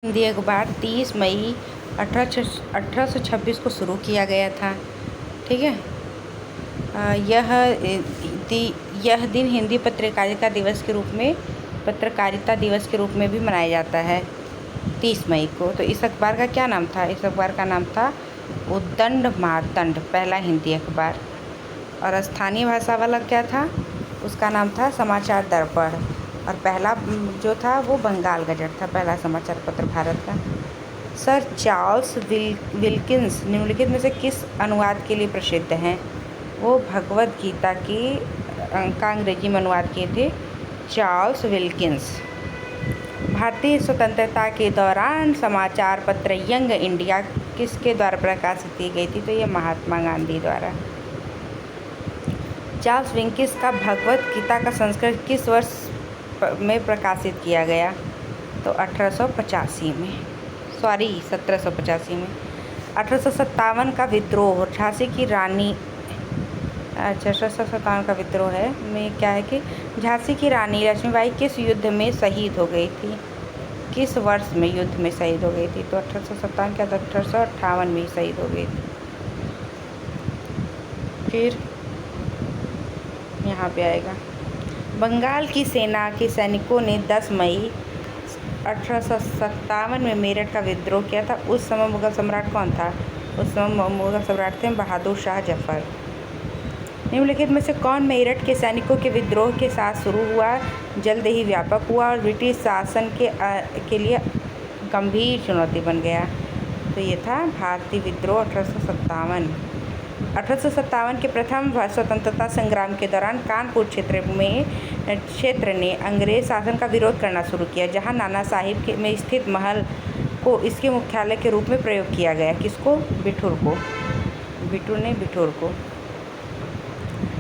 हिंदी अखबार 30 मई 1826 को शुरू किया गया था। ठीक है। यह दिन हिंदी पत्रकारिता दिवस के रूप में भी मनाया जाता है 30 मई को। तो इस अखबार का क्या नाम था? इस अखबार का नाम था उद्दंड मार्तंड, पहला हिंदी अखबार। और स्थानीय भाषा वाला क्या था? उसका नाम था समाचार दर्पण। और पहला जो था वो बंगाल गजट था, पहला समाचार पत्र भारत का। सर चार्ल्स विल्किंस निम्नलिखित में से किस अनुवाद के लिए प्रसिद्ध हैं? वो भगवद गीता का अंग्रेजी में अनुवाद किए थे चार्ल्स विल्किंस। भारतीय स्वतंत्रता के दौरान समाचार पत्र यंग इंडिया किसके द्वारा प्रकाशित की गई थी? तो ये महात्मा गांधी द्वारा। चार्ल्स विल्किंस का भगवद गीता का संस्करण किस वर्ष में प्रकाशित किया गया? तो 1785 में। 1857 का विद्रोह, झांसी की रानी 1857 का विद्रोह है में क्या है कि झांसी की रानी लक्ष्मीबाई किस युद्ध में शहीद हो गई थी? किस वर्ष में युद्ध में शहीद हो गई थी? तो 1857 के 1858 में शहीद हो गई थी। फिर यहाँ पे आएगा, बंगाल की सेना के सैनिकों ने 10 मई 1857 में मेरठ का विद्रोह किया था। उस समय मुगल सम्राट कौन था? उस समय मुगल सम्राट थे बहादुर शाह जफर। निम्नलिखित में से कौन मेरठ के सैनिकों के विद्रोह के साथ शुरू हुआ, जल्द ही व्यापक हुआ और ब्रिटिश शासन के लिए गंभीर चुनौती बन गया? तो ये था भारतीय विद्रोह 1857 के प्रथम स्वतंत्रता संग्राम के दौरान कानपुर क्षेत्र ने अंग्रेज शासन का विरोध करना शुरू किया, जहां नाना साहिब में स्थित महल को इसके मुख्यालय के रूप में प्रयोग किया गया। किसको? बिठूर को।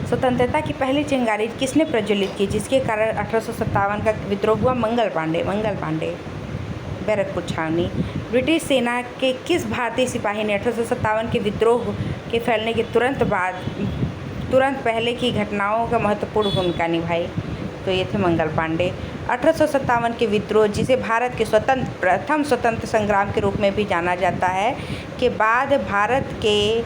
स्वतंत्रता की पहली चिंगारी किसने प्रज्वलित की, जिसके कारण 1857 का विद्रोह हुआ? मंगल पांडे, बैरकपुर छावनी। ब्रिटिश सेना के किस भारतीय सिपाही ने 1857 के विद्रोह के फैलने के तुरंत पहले की घटनाओं का महत्वपूर्ण भूमिका निभाई? तो ये थे मंगल पांडे। 1857 के विद्रोह, जिसे भारत के प्रथम स्वतंत्र संग्राम के रूप में भी जाना जाता है, के बाद भारत के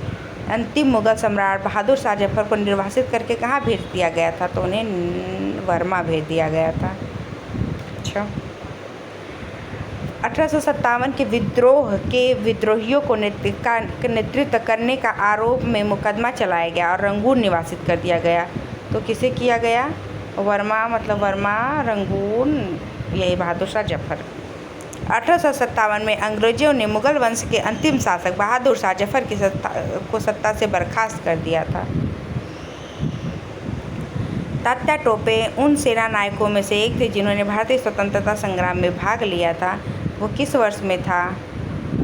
अंतिम मुगल सम्राट बहादुर शाह जफर को निर्वासित करके कहाँ भेज दिया गया था? तो उन्हें वर्मा भेज दिया गया था। अच्छा, 1857 के विद्रोह के विद्रोहियों को नेतृत्व करने का आरोप में मुकदमा चलाया गया और रंगून निवासित कर दिया गया। तो किसे किया गया? वर्मा, रंगून, यही बहादुर शाह जफर। 1857 में अंग्रेजों ने मुगल वंश के अंतिम शासक बहादुर शाह जफर को सत्ता से बर्खास्त कर दिया था। तात्या टोपे उन सेना नायकों में से एक थे जिन्होंने भारतीय स्वतंत्रता संग्राम में भाग लिया था। वो किस वर्ष में था?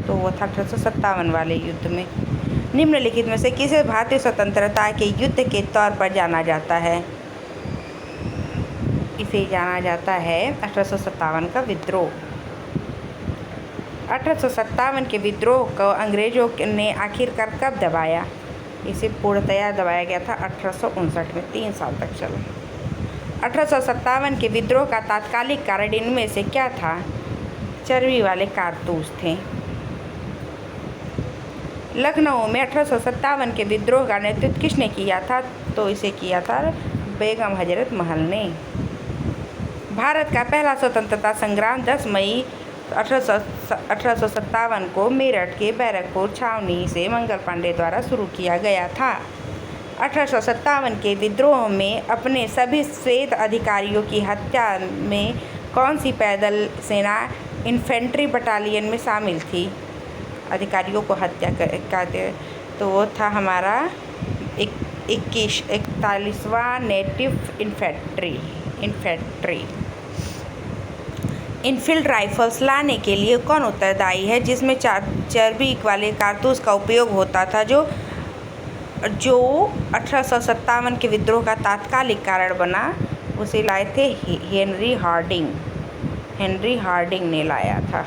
तो वो था 1857 वाले युद्ध में। निम्नलिखित में से किसे भारतीय स्वतंत्रता के युद्ध के तौर पर जाना जाता है? इसे जाना जाता है 1857 का विद्रोह। 1857 के विद्रोह को अंग्रेजों ने आखिरकार कब दबाया? इसे पूर्णतया दबाया गया था 1859 में, 3 साल तक चला। 1857 के विद्रोह का तात्कालिक कारण इनमें से क्या था? चर्बी वाले कारतूस थे। लखनऊ में 1857 के विद्रोह का नेतृत्व किसने किया था? तो इसे किया था बेगम हजरत महल ने। भारत का पहला स्वतंत्रता संग्राम 10 मई 1857 को मेरठ के बैरकपुर छावनी से मंगल पांडे द्वारा शुरू किया गया था। 1857 के विद्रोह में अपने सभी श्वेत अधिकारियों की हत्या में कौन सी पैदल सेना इन्फेंट्री बटालियन में शामिल थी? अधिकारियों को हत्या करते, तो वो था हमारा 41वां नेटिव इन्फेंट्री। इनफील्ड राइफल्स लाने के लिए कौन उत्तरदायी है, जिसमें चर्बी वाले कारतूस का उपयोग होता था, जो 1857 के विद्रोह का तात्कालिक कारण बना? उसे लाए थे हेनरी हार्डिंग ने लाया था।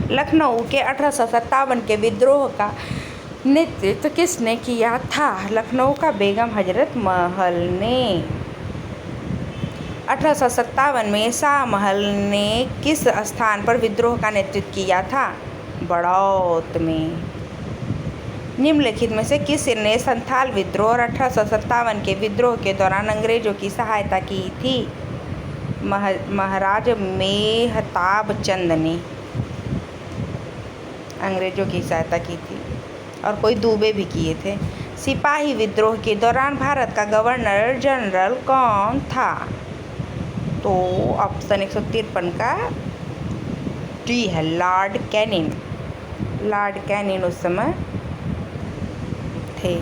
लखनऊ के 1857 के विद्रोह का नेतृत्व किसने किया था? लखनऊ का बेगम हजरत महल ने। 1857 में शाहमहल ने किस स्थान पर विद्रोह का नेतृत्व किया था? बड़ौत में। निम्नलिखित में से किस ने संथाल विद्रोह और 1857 के विद्रोह के दौरान अंग्रेजों की सहायता की थी? महाराज मेहताब चंद ने अंग्रेजों की सहायता की थी, और कोई दूबे भी किए थे। सिपाही विद्रोह के दौरान भारत का गवर्नर जनरल कौन था? तो ऑप्शन 153 का डी है, लॉर्ड कैनिंग। लॉर्ड कैनिंग उस समय थे।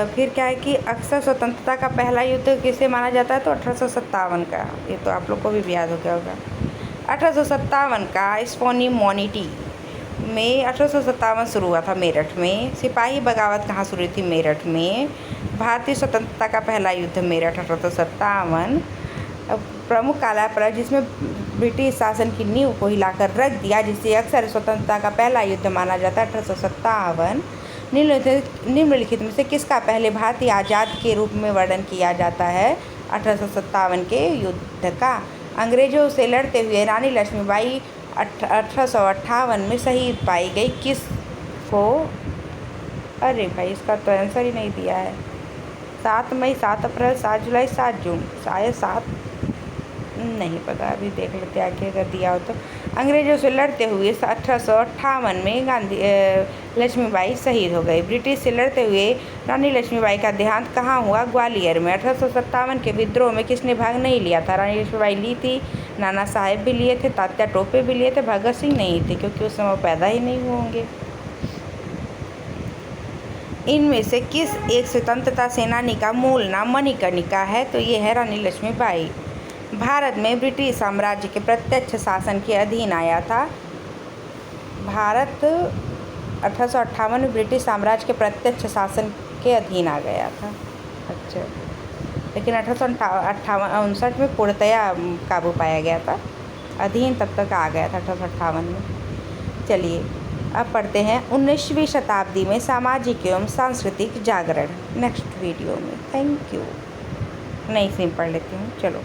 फिर क्या है कि अक्सर स्वतंत्रता का पहला युद्ध किसे माना जाता है? तो 1857 का। ये तो आप लोग को भी याद हो गया होगा। 1857 का स्पोनिमोनिटी में 1857 शुरू हुआ था मेरठ में। सिपाही बगावत कहाँ शुरू हुई थी? मेरठ में। भारतीय स्वतंत्रता का पहला युद्ध मेरठ 1857। प्रमुख काला जिसमें ब्रिटिश शासन की नींव को हिलाकर रख दिया, जिसे अक्सर स्वतंत्रता का पहला युद्ध माना जाता है 1857। निम्नलिखित में से किसका पहले भारतीय आज़ाद के रूप में वर्णन किया जाता है? 1857 के युद्ध का। अंग्रेजों से लड़ते हुए रानी लक्ष्मीबाई 1858 में शहीद पाई गई। किस को? अरे भाई, इसका तो आंसर ही नहीं दिया है। 7 मई, 7 अप्रैल, 7 जुलाई, 7 जून, शायद 7, नहीं पता, अभी देख लेते आगे अगर दिया हो तो। अंग्रेजों से लड़ते हुए 1858 में लक्ष्मीबाई शहीद हो गई। ब्रिटिश से लड़ते हुए रानी लक्ष्मीबाई का देहांत कहाँ हुआ? ग्वालियर में। 1857 के विद्रोह में किसने भाग नहीं लिया था? रानी लक्ष्मीबाई ली थी, नाना साहेब भी लिए थे, तात्या टोपे भी लिए थे, भगत सिंह नहीं थे क्योंकि उस समय पैदा ही नहीं हुए होंगे। इनमें से किस एक स्वतंत्रता सेनानी का मूल नाम मणिकर्णिका है? तो ये है रानी लक्ष्मीबाई। भारत में ब्रिटिश साम्राज्य के प्रत्यक्ष शासन के अधीन आया था। भारत 1858 में ब्रिटिश साम्राज्य के प्रत्यक्ष शासन के अधीन आ गया था। अच्छा, लेकिन 1859 में पूर्णतया काबू पाया गया था। अधीन तब तक आ गया था 1858 में। चलिए अब पढ़ते हैं 19वीं शताब्दी में सामाजिक एवं सांस्कृतिक जागरण, नेक्स्ट वीडियो में। Thank you. नहीं, सिम पढ़ लेती हूँ। चलो,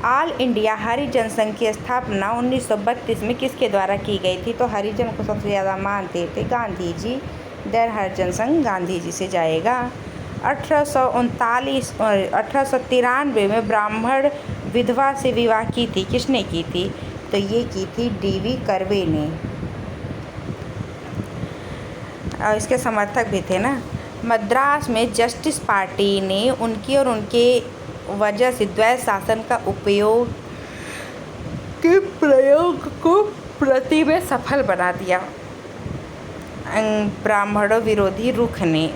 ऑल इंडिया हरिजन संघ की स्थापना 1932 में किसके द्वारा की गई थी? तो हरिजन को सबसे ज़्यादा मानते थे गांधी जी। देन हरिजन संघ गांधी जी से जाएगा। 1893 में ब्राह्मण विधवा से विवाह की थी, किसने की थी? तो ये की थी डी.वी. कर्वे ने, और इसके समर्थक भी थे ना। मद्रास में जस्टिस पार्टी ने उनकी और उनके वजह से द्वैध शासन का प्रयोग को प्रति में सफल बना दिया। ब्राह्मण विरोधी रुख ने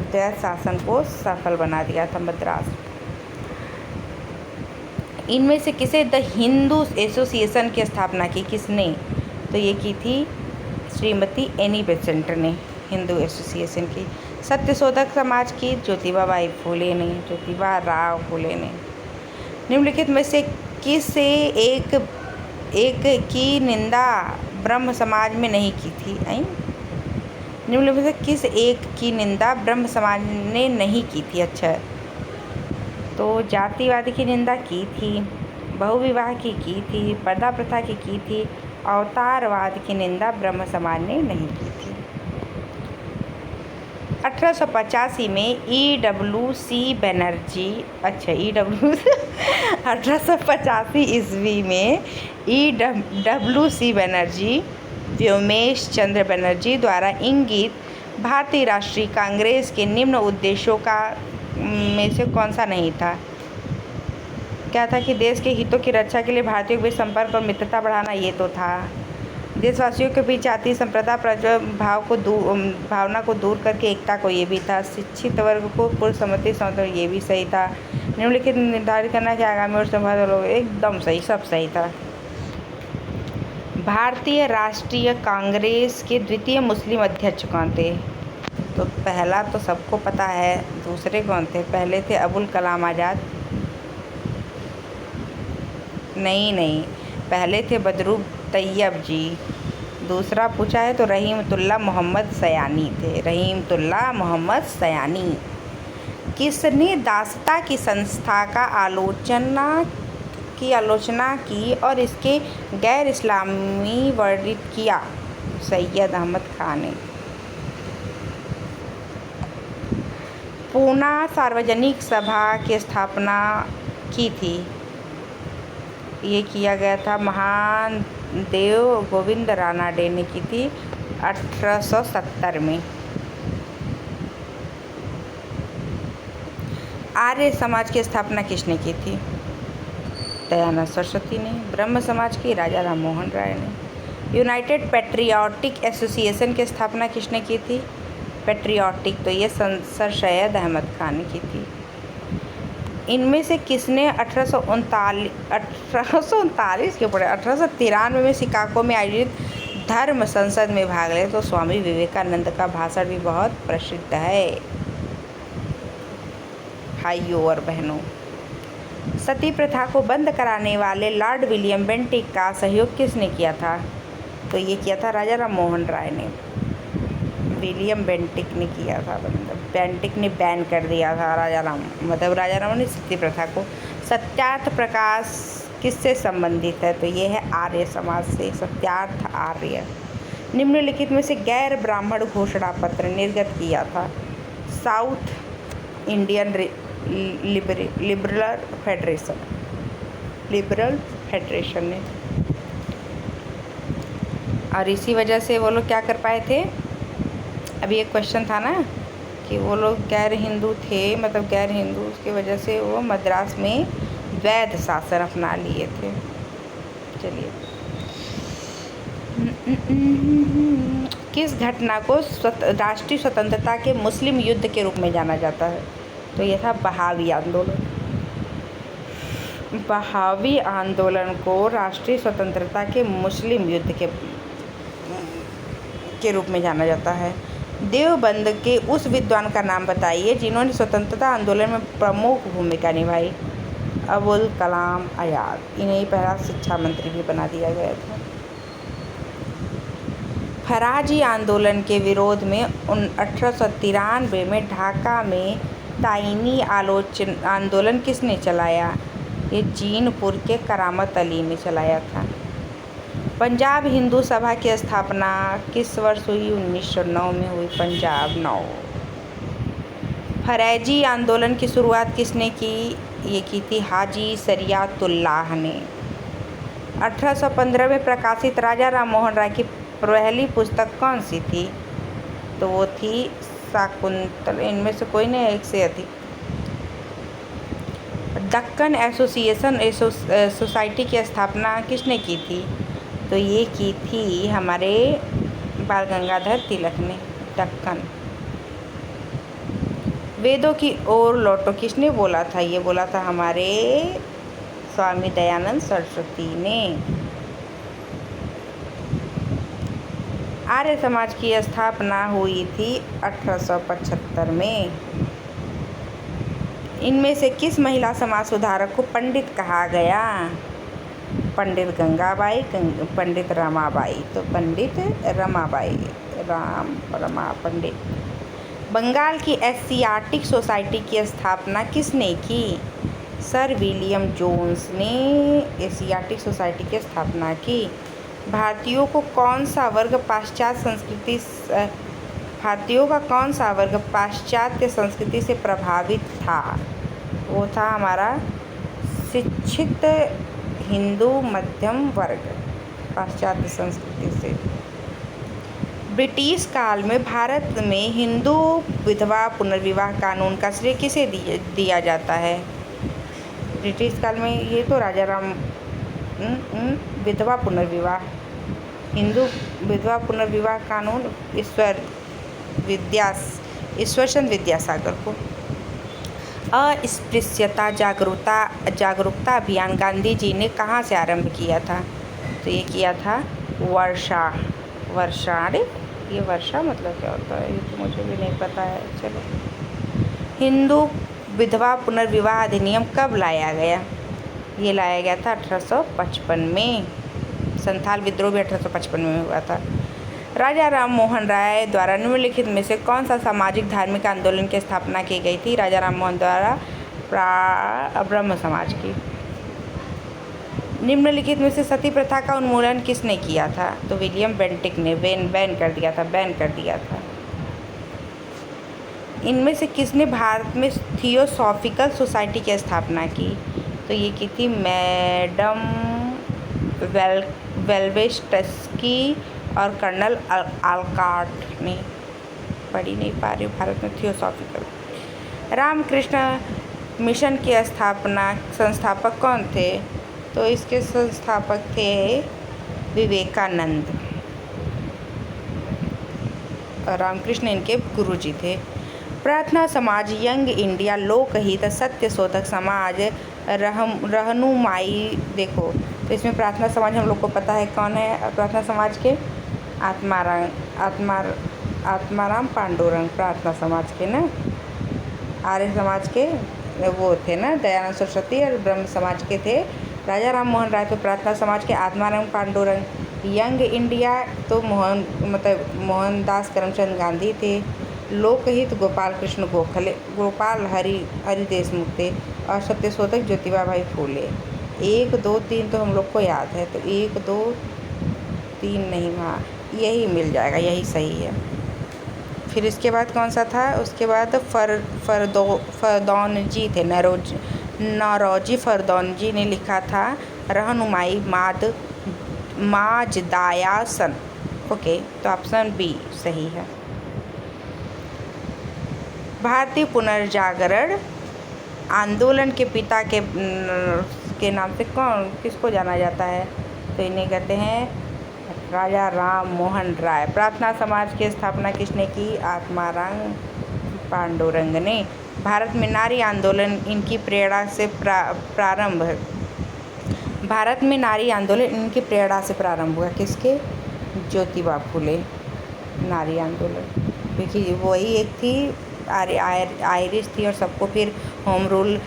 द्वैध शासन को सफल बना दिया था मद्रास। इनमें से किसे द हिंदू एसोसिएशन की स्थापना की? किसने? तो ये की थी श्रीमती एनी बेसेंट ने हिंदू एसोसिएशन की। सत्यशोधक समाज की ज्योतिबा राव फूले ने। निम्नलिखित में से किस एक की निंदा ब्रह्म समाज में नहीं की थी? निम्नलिखित में से किस एक की निंदा ब्रह्म समाज ने नहीं की थी? अच्छा, तो जातिवाद की निंदा की थी, बहुविवाह की थी, पर्दा प्रथा की थी, अवतारवाद की निंदा ब्रह्म समाज ने नहीं की थी। 1885 में E.W.C. बनर्जी 1885 ईस्वी में E.W.C. बनर्जी, व्योमेश चंद्र बनर्जी द्वारा इंगित भारतीय राष्ट्रीय कांग्रेस के निम्न उद्देश्यों का में से कौन सा नहीं था? क्या था कि देश के हितों की रक्षा के लिए भारतीयों के बीच संपर्क और मित्रता बढ़ाना, ये तो था। देशवासियों के बीच जाति संप्रदाय भावना को दूर करके एकता को, ये भी था। शिक्षित वर्ग को पूर्ण सम्मति समर्थन, ये भी सही था। निम्नलिखित निर्धारित करना कि आगामी और संभावित लोग, एकदम सही, सब सही था। भारतीय राष्ट्रीय कांग्रेस के द्वितीय मुस्लिम अध्यक्ष कौन थे? तो पहला तो सबको पता है, दूसरे कौन थे? पहले थे अबुल कलाम आज़ाद, नहीं, पहले थे बदरू तैयब जी। दूसरा पूछा है तो रहीमतुल्लाह मोहम्मद सयानी थे, रहीमतुल्लाह मोहम्मद सयानी। किसने दासता की संस्था का आलोचना की और इसके गैर इस्लामी वर्णित किया? सैयद अहमद खान ने। पूना सार्वजनिक सभा की स्थापना की थी? ये किया गया था महान देव गोविंद रानाडे ने की थी 1870 में। आर्य समाज की स्थापना किसने की थी? दयानंद सरस्वती ने। ब्रह्म समाज की? राजा राम मोहन राय ने। यूनाइटेड पैट्रियाटिक एसोसिएशन की स्थापना किसने की थी? पैट्रियाटिक तो ये सर सैयद अहमद खान ने की थी। इनमें से किसने 1893 में शिकागो में आयोजित धर्म संसद में भाग लिया? तो स्वामी विवेकानंद का भाषण भी बहुत प्रसिद्ध है। भाइयों और बहनों, सती प्रथा को बंद कराने वाले लॉर्ड विलियम बेंटिक का सहयोग किसने किया था? तो ये किया था राजा राम मोहन राय ने। विलियम बेंटिक ने किया था, बेंटिक ने बैन कर दिया था राजा राम ने सती प्रथा को। सत्यार्थ प्रकाश किससे संबंधित है? तो ये है आर्य समाज से। सत्यार्थ आर्य। निम्नलिखित में से गैर ब्राह्मण घोषणा पत्र निर्गत किया था? साउथ इंडियन लिबरल फेडरेशन ने। और इसी वजह से वो लोग क्या कर पाए थे? अभी एक क्वेश्चन था ना कि वो लोग गैर हिंदू थे, मतलब गैर हिंदू, उसकी वजह से वो मद्रास में वैध शासन अपना लिए थे। चलिए, किस घटना को राष्ट्रीय स्वतंत्रता के मुस्लिम युद्ध के रूप में जाना जाता है? तो यह था बहावी आंदोलन। बहावी आंदोलन को राष्ट्रीय स्वतंत्रता के मुस्लिम युद्ध के रूप में जाना जाता है। देवबंद के उस विद्वान का नाम बताइए जिन्होंने स्वतंत्रता आंदोलन में प्रमुख भूमिका निभाई? अबुल कलाम आज़ाद। इन्हें पहला शिक्षा मंत्री भी बना दिया गया था। फराजी आंदोलन के विरोध में 1893 में ढाका में ताइनी आंदोलन किसने चलाया? ये जीनपुर के करामत अली ने चलाया था। पंजाब हिंदू सभा की स्थापना किस वर्ष हुई? 1909 में हुई पंजाब 9। फरैजी आंदोलन की शुरुआत किसने की? ये की थी हाजी शरियतुल्लाह ने। 1815 में प्रकाशित राजा राम मोहन राय की पहली पुस्तक कौन सी थी? तो वो थी शाकुंतल। इनमें से कोई नहीं, एक से अधिक। दक्कन एसोसिएशन सोसाइटी की स्थापना किसने की थी? तो ये की थी हमारे बाल गंगाधर तिलक ने। दक्कन। वेदों की ओर लौटो किसने बोला था? ये बोला था हमारे स्वामी दयानंद सरस्वती ने। आर्य समाज की स्थापना हुई थी 1875 में। इनमें से किस महिला समाज सुधारक को पंडित कहा गया? पंडित गंगाबाई, पंडित रमाबाई। तो पंडित रमाबाई, रमा पंडित। बंगाल की एशियाटिक सोसाइटी की स्थापना किसने की? सर विलियम जोन्स ने एशियाटिक सोसाइटी की स्थापना की। भारतीयों का कौन सा वर्ग पाश्चात्य संस्कृति से प्रभावित था? वो था हमारा शिक्षित हिंदू मध्यम वर्ग, पाश्चात्य संस्कृति से। ब्रिटिश काल में भारत में हिंदू विधवा पुनर्विवाह कानून का श्रेय किसे दिया जाता है? ब्रिटिश काल में ये तो राजा राम विधवा पुनर्विवाह, हिंदू विधवा पुनर्विवाह कानून ईश्वरचंद्र विद्यासागर को। अस्पृश्यता जागरूकता अभियान गांधी जी ने कहाँ से आरंभ किया था? तो ये किया था वर्षा। अरे ये वर्षा मतलब क्या होता है? ये तो मुझे भी नहीं पता है। चलो, हिंदू विधवा पुनर्विवाह अधिनियम कब लाया गया? ये लाया गया था 1855 में। संथाल विद्रोह भी 1855 में हुआ था। राजा राम मोहन राय द्वारा निम्नलिखित में से कौन सा सामाजिक धार्मिक आंदोलन की स्थापना की गई थी? राजा राम मोहन द्वारा ब्रह्म समाज की। निम्नलिखित में से सती प्रथा का उन्मूलन किसने किया था? तो विलियम बेंटिक ने बैन कर दिया था। इनमें से किसने भारत में थियोसॉफिकल सोसाइटी की स्थापना की? तो ये की थी मैडम वेल्वेस्टस्की और कर्नल आलकाट ने। पढ़ी नहीं पा रही भारत में थियोसॉफिकल। रामकृष्ण मिशन के संस्थापक कौन थे? तो इसके संस्थापक थे विवेकानंद। रामकृष्ण इनके गुरुजी थे। प्रार्थना समाज, यंग इंडिया, लोकहित, सत्य शोधक समाज, रहनुमाई। देखो तो इसमें प्रार्थना समाज हम लोग को पता है कौन है प्रार्थना समाज के? आत्माराम पांडुरंग प्रार्थना समाज के ना। आर्य समाज के वो थे ना दयानंद सरस्वती, और ब्रह्म समाज के थे राजा राम मोहन राय। तो प्रार्थना समाज के आत्माराम पांडुरंग। यंग इंडिया तो मोहनदास करमचंद गांधी थे। लोकहित गोपाल कृष्ण गोखले, गोपाल हरि देशमुख थे। और सत्यशोधक ज्योतिबा भाई फूले। 1 2 3 तो हम लोग को याद है, तो 1 2 3 नहीं, हाँ यही मिल जाएगा, यही सही है। फिर इसके बाद कौन सा था? उसके बाद फरदौनजी थे, नौरोजी फरदौनजी ने लिखा था रहनुमाई माजदायासन। ओके, तो ऑप्शन बी सही है। भारतीय पुनर्जागरण आंदोलन के पिता के नाम से किसको जाना जाता है? तो इन्हें कहते हैं राजा राम मोहन राय। प्रार्थना समाज की स्थापना किसने की? आत्माराम पांडुरंग ने। भारत में नारी आंदोलन इनकी प्रेरणा से भारत में नारी आंदोलन इनकी प्रेरणा से प्रारंभ हुआ। किसके? ज्योतिबा फूले। नारी आंदोलन क्योंकि वही एक थी आयरिश थी, और सबको फिर होम रूल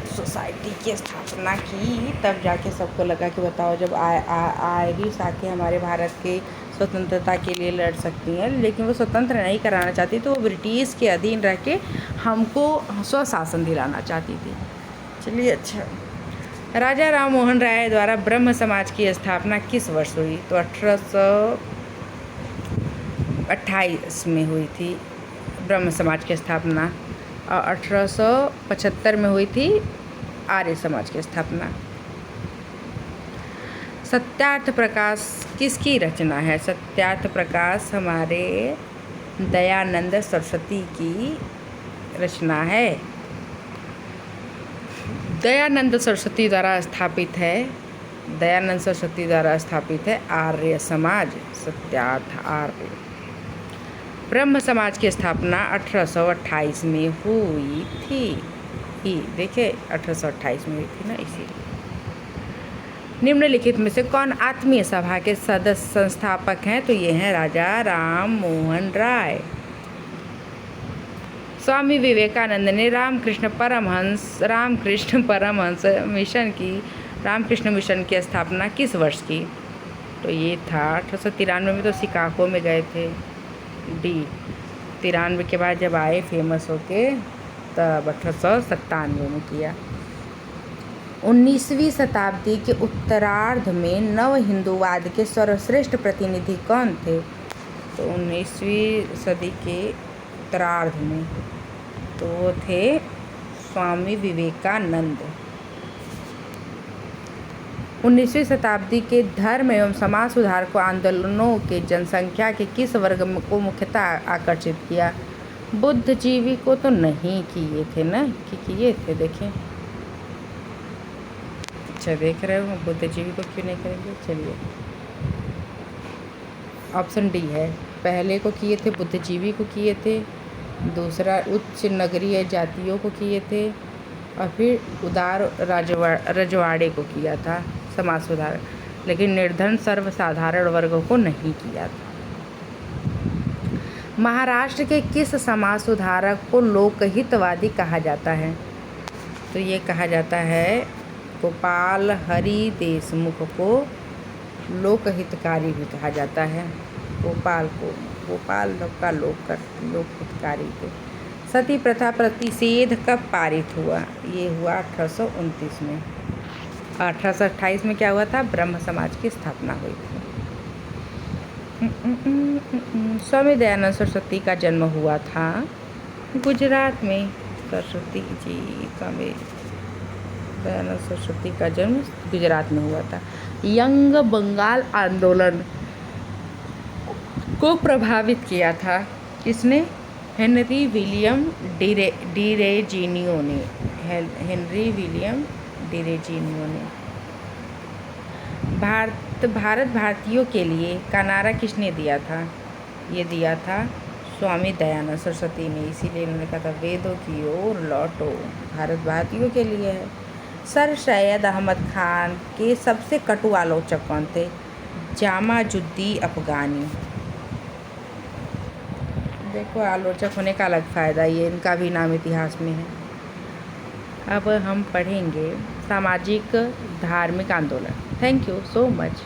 सोसाइटी की स्थापना की। तब जाके सबको लगा कि बताओ, जब आयरिश आके हमारे भारत के स्वतंत्रता के लिए लड़ सकती हैं, लेकिन वो स्वतंत्र नहीं कराना चाहती, तो वो ब्रिटिश के अधीन रह के हमको स्वशासन दिलाना चाहती थी। चलिए, अच्छा, राजा राम मोहन राय द्वारा ब्रह्म समाज की स्थापना किस वर्ष हुई? तो 1828 में हुई थी ब्रह्म समाज की स्थापना, और 1875 में हुई थी आर्य समाज की स्थापना। सत्यार्थ प्रकाश किसकी रचना है? सत्यार्थ प्रकाश हमारे दयानंद सरस्वती की रचना है। दयानंद सरस्वती द्वारा स्थापित है आर्य समाज, सत्यार्थ आर्य। ब्रह्म समाज की स्थापना 1828 में हुई थी। देखिए 1828 में हुई थी ना, इसीलिए। निम्नलिखित में से कौन आत्मीय सभा के सदस्य संस्थापक हैं? तो ये हैं राजा राम मोहन राय। स्वामी विवेकानंद ने रामकृष्ण मिशन की स्थापना किस वर्ष की? तो ये था 1893 में, तो शिकागो में गए थे। डी 93 के बाद जब आए फेमस होके, तब 1897 में किया। 19वीं शताब्दी के उत्तरार्ध में नव हिंदूवाद के सर्वश्रेष्ठ प्रतिनिधि कौन थे? तो 19वीं सदी के उत्तरार्ध में तो वो थे स्वामी विवेकानंद। 19वीं शताब्दी के धर्म एवं समाज सुधार को आंदोलनों के जनसंख्या के किस वर्ग को मुख्यतः आकर्षित किया? बुद्धिजीवी को तो नहीं किए थे ना, कि किए थे? देखें, अच्छा देख रहे हो, बुद्धिजीवी को क्यों नहीं करेंगे? चलिए, ऑप्शन डी है। पहले को किए थे, बुद्धिजीवी को किए थे, दूसरा उच्च नगरीय जातियों को किए थे, और फिर उदार रजवाड़े को किया था समाज सुधार, लेकिन निर्धन सर्वसाधारण वर्गों को नहीं किया था। महाराष्ट्र के किस समाज सुधारक को लोकहितवादी कहा जाता है? तो ये कहा जाता है गोपाल हरि देशमुख को लोकहितकारी भी कहा जाता है। गोपाल का लोकहितकारी को। सती प्रथा प्रतिषेध कब पारित हुआ? ये हुआ 1829 में। 1828 में क्या हुआ था? ब्रह्म समाज की स्थापना हुई थी। स्वामी दयानंद सरस्वती का जन्म हुआ था गुजरात में। सरस्वती जी, स्वामी दयानंद सरस्वती का जन्म गुजरात में हुआ था। यंग बंगाल आंदोलन को प्रभावित किया था किसने? हेनरी विलियम डिरेजिनियो ने। हेनरी विलियम डिरेजिनियो ने। भारत भारतीयों के लिए का नारा किसने दिया था? ये दिया था स्वामी दयानंद सरस्वती ने। इसीलिए उन्होंने कहा था वेदों की ओर लौटो। भारत भारतीयों के लिए है। सर सैयद अहमद खान के सबसे कटु आलोचक कौन थे? जामाजुद्दीन अफगानी। देखो, आलोचक होने का अलग फ़ायदा, ये इनका भी नाम इतिहास में है। अब हम पढ़ेंगे सामाजिक धार्मिक आंदोलन। Thank you so much.